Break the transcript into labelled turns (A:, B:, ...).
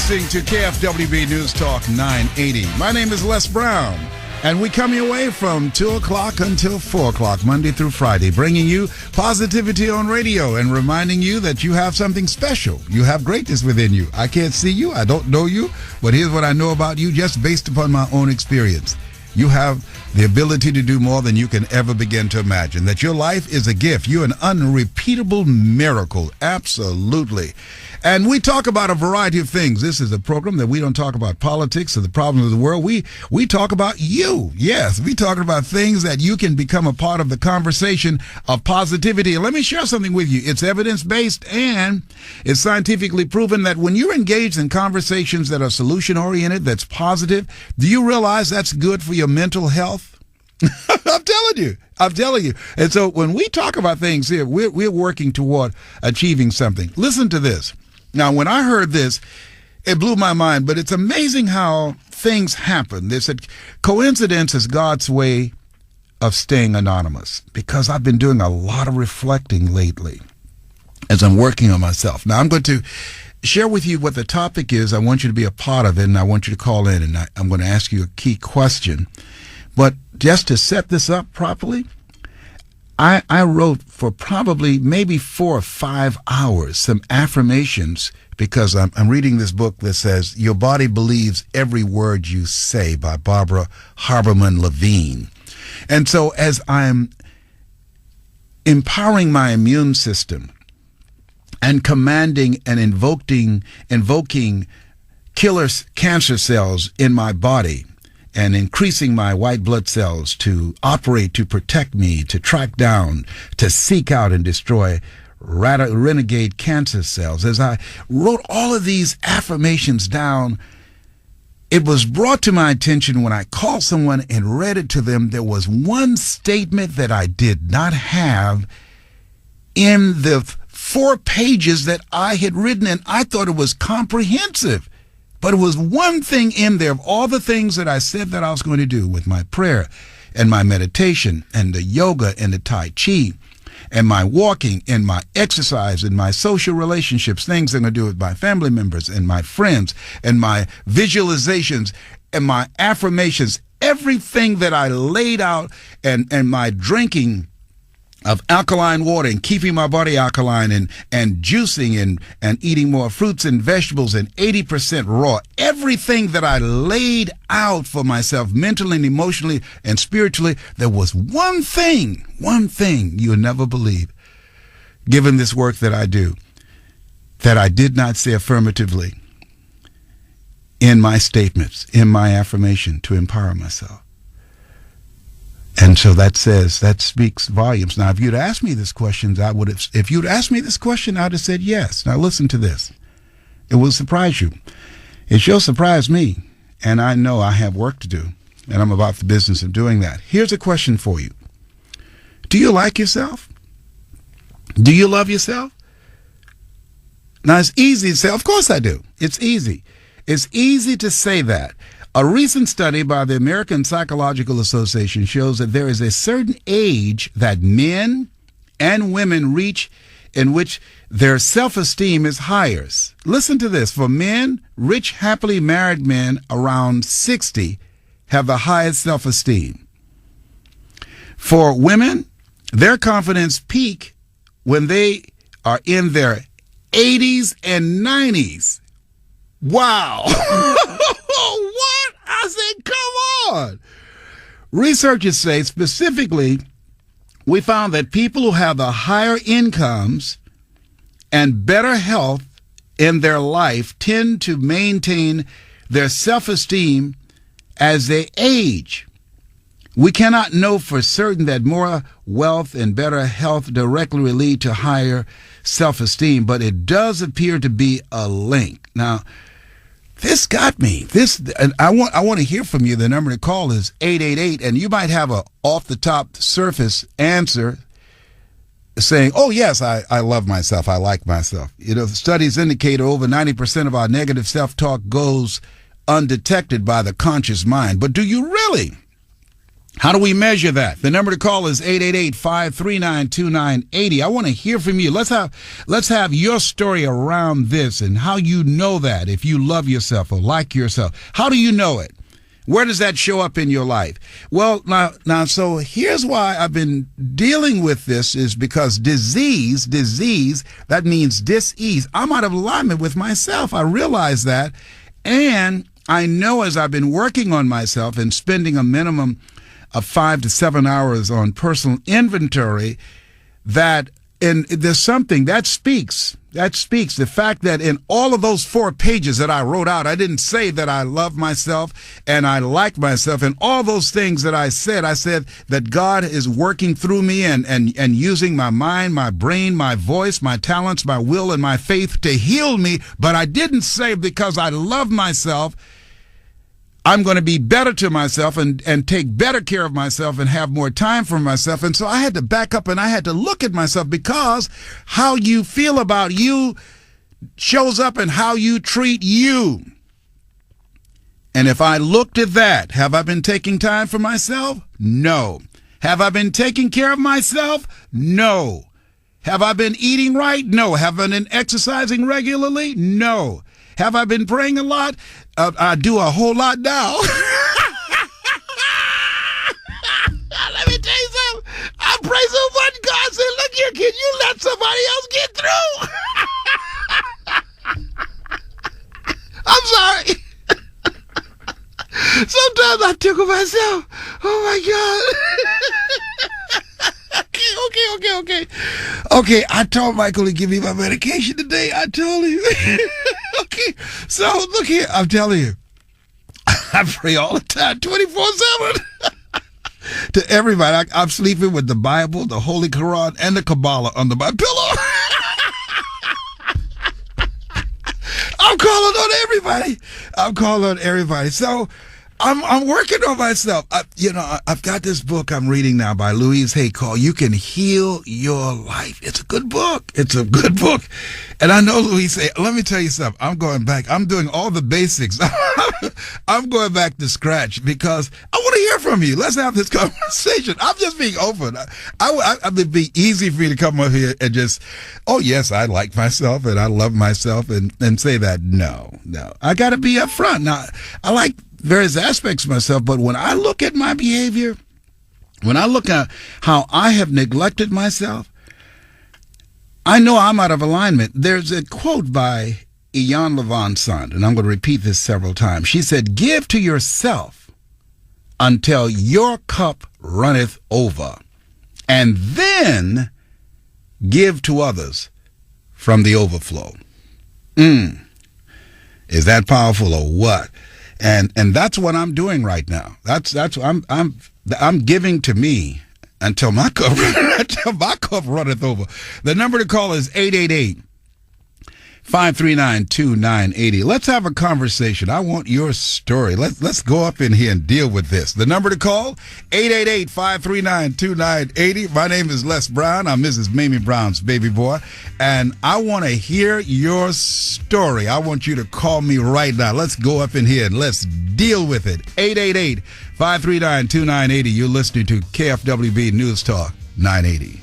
A: listening to KFWB News Talk 980. My name is Les Brown, and we come your way from 2 o'clock until 4 o'clock, Monday through Friday, bringing you positivity on radio and reminding you that you have something special. You have greatness within you. I can't see you. I don't know you. But here's what I know about you just based upon my own experience. You have the ability to do more than you can ever begin to imagine. That your life is a gift. You're an unrepeatable miracle. Absolutely. And we talk about a variety of things. This is a program that we don't talk about politics or the problems of the world. We talk about you. Yes, we talking about things that you can become a part of the conversation of positivity. And let me share something with you. It's evidence-based and it's scientifically proven that when you're engaged in conversations that are solution-oriented, that's positive, do you realize that's good for your mental health? I'm telling you. And so when we talk about things here, we're working toward achieving something. Listen to this. Now, when I heard this, it blew my mind, but it's amazing how things happen. They said coincidence is God's way of staying anonymous, because I've been doing a lot of reflecting lately as I'm working on myself. Now, I'm going to share with you what the topic is. I want you to be a part of it, and I want you to call in, and I'm going to ask you a key question. But just to set this up properly, I wrote for probably maybe 4 or 5 hours some affirmations, because I'm reading this book that says Your Body Believes Every Word You Say by Barbara Harberman Levine. And so as I'm empowering my immune system and commanding and invoking killer cancer cells in my body, and increasing my white blood cells to operate, to protect me, to track down, to seek out and destroy renegade cancer cells. As I wrote all of these affirmations down, it was brought to my attention when I called someone and read it to them, there was one statement that I did not have in the 4 pages that I had written, and I thought it was comprehensive. But it was one thing in there of all the things that I said that I was going to do with my prayer and my meditation and the yoga and the Tai Chi and my walking and my exercise and my social relationships, things I'm going to do with my family members and my friends and my visualizations and my affirmations, everything that I laid out, and my drinking of alkaline water and keeping my body alkaline and juicing and eating more fruits and vegetables and 80% raw. Everything that I laid out for myself mentally and emotionally and spiritually, there was one thing you'll never believe, given this work that I do, that I did not say affirmatively in my statements, in my affirmation to empower myself. And so that speaks volumes. Now, if you'd asked me this question, if you'd asked me this question, I'd have said yes. Now, listen to this. It will surprise you. It sure surprised me. And I know I have work to do. And I'm about the business of doing that. Here's a question for you. Do you like yourself? Do you love yourself? Now, it's easy to say, of course I do. It's easy. It's easy to say that. A recent study by the American Psychological Association shows that there is a certain age that men and women reach in which their self-esteem is higher. Listen to this. For men, rich, happily married men around 60 have the highest self-esteem. For women, their confidence peak when they are in their 80s and 90s. Wow. What? I said, come on. Researchers say specifically, we found that people who have the higher incomes and better health in their life tend to maintain their self-esteem as they age. We cannot know for certain that more wealth and better health directly lead to higher self-esteem, but it does appear to be a link. Now, this got me. And I want to hear from you. The number to call is 888, and you might have a off-the-top surface answer saying, oh, yes, I love myself. I like myself. You know, studies indicate over 90% of our negative self-talk goes undetected by the conscious mind. But do you really? How do we measure that? The number to call is 888-539-2980. I want to hear from you. Let's have your story around this and how you know that, if you love yourself or like yourself. How do you know it? Where does that show up in your life? Well, now, so here's why I've been dealing with this, is because disease, that means dis-ease. I'm out of alignment with myself. I realize that. And I know, as I've been working on myself and spending a minimum of 5 to 7 hours on personal inventory, that there's something that speaks. The fact that in all of those 4 pages that I wrote out, I didn't say that I love myself and I like myself, and all those things that I said that God is working through me and using my mind, my brain, my voice, my talents, my will, and my faith to heal me. But I didn't say, because I love myself, I'm going to be better to myself and take better care of myself and have more time for myself. And so I had to back up and I had to look at myself, because how you feel about you shows up in how you treat you. And if I looked at that, have I been taking time for myself? No. Have I been taking care of myself? No. Have I been eating right? No. Have I been exercising regularly? No. Have I been praying a lot? I do a whole lot now. Let me tell you something. I pray so much, God said, look here, can you let somebody else get through? I'm sorry. Sometimes I tickle myself. Oh, my God. Okay, I told Michael to give me my medication today. I told him. Okay, so look here. I'm telling you, I pray all the time, 24/7. To everybody. I'm sleeping with the Bible, the Holy Quran, and the Kabbalah under my pillow. I'm calling on everybody. So I'm working on myself. I've got this book I'm reading now by Louise Hay called "You Can Heal Your Life." It's a good book. And I know Louise Hay. Let me tell you something. I'm going back. I'm doing all the basics. I'm going back to scratch because I want to hear from you. Let's have this conversation. I'm just being open. It'd be easy for me to come up here and just, oh yes, I like myself and I love myself and say that. No. I got to be upfront. Now, I like various aspects of myself, but when I look at my behavior, when I look at how I have neglected myself, I know I'm out of alignment. There's a quote by Ian Levon Sand, and I'm going to repeat this several times. She said, "Give to yourself until your cup runneth over, and then give to others from the overflow." Is that powerful or what? And that's what I'm doing right now. That's what I'm giving to me until my cup runneth over. The number to call is 888-539-2980. Let's have a conversation. I want your story. Let's go up in here and deal with this. The number to call, 888-539-2980. My name is Les Brown. I'm Mrs. Mamie Brown's baby boy, and I want to hear your story. I want you to call me right now. Let's go up in here and let's deal with it. 888-539-2980. You're listening to KFWB News Talk 980.